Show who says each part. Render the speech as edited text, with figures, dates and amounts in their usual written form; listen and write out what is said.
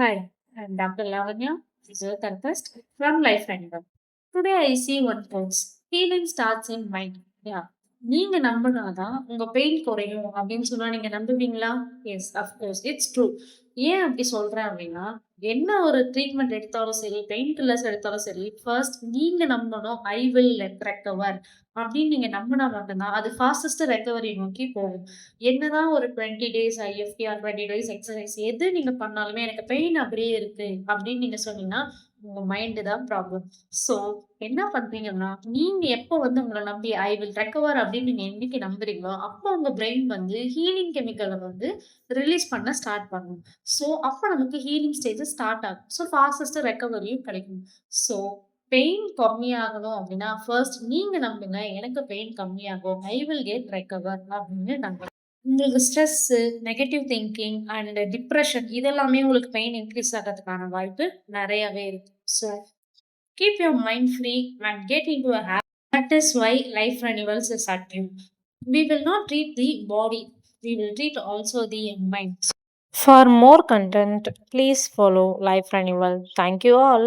Speaker 1: Hi, I'm Dr. Lavanya, physiotherapist from Life Random. Today I see one quotes. Healing starts in mind. Yeah. நீங்க நம்பினாதான் உங்க pain குறையும் அப்படின்னு சொன்னா நீங்க நம்புவீங்களா? Yes, of course it's true. ஏன் அப்படி சொல்றேன் அப்படின்னா, என்ன ஒரு ட்ரீட்மெண்ட் எடுத்தாலும் சரி, பெயின் கில்லர்ஸ் எடுத்தாலும் சரி, ஃபர்ஸ்ட் நீங்க நம்பணும் ஐ வில் ரெக்கவர் அப்படின்னு நீங்க நம்பினா மட்டும்தான் அது ஃபாஸ்டஸ்ட் ரெக்கவரி நோக்கி போகும். என்னதான் ஒரு 20 days IFT or 20 days exercise எது நீங்க பண்ணாலுமே எனக்கு பெயின் அப்படியே இருக்கு அப்படின்னு நீங்க சொன்னீங்கன்னா, உங்க மைண்ட் தான் ப்ராப்ளம். ஸோ என்ன பண்றீங்கன்னா, நீங்க எப்போ வந்து உங்கள நம்பி ஐ வில் ரெக்கவர் அப்படின்னு நீங்க என்னைக்கு நம்புறீங்களோ, அப்போ உங்க பிரெயின் வந்து ஹீலிங் கெமிக்கல வந்து ரிலீஸ் பண்ண ஸ்டார்ட் பண்ணும். ஸோ அப்ப நமக்கு ஹீலிங் ஸ்டேஜஸ் ஸ்டார்ட் ஆகும். ஸோ ஃபாஸ்டஸ்ட் ரெக்கவரியும் கிடைக்கும். ஸோ பெயின் கம்மியாகணும் அப்படின்னா, ஃபர்ஸ்ட் நீங்க நம்புங்க. எனக்கு பெயின் கம்மியாகும். ஐ வில் கெட் ரெக்கவர் அப்படின்னு நம்புங்க. உங்களுக்கு stress, negative thinking and depression இதெல்லாமே உங்களுக்கு பெயின் இன்க்ரீஸ் ஆகுறதுக்கான வாய்ப்பு நெறையாவே இருக்கு. So keep your mind free and get into a habit. That is why life renewals is active. We will not treat the body, we will treat also the mind. For more content, please follow Life Renewal. Thank you all.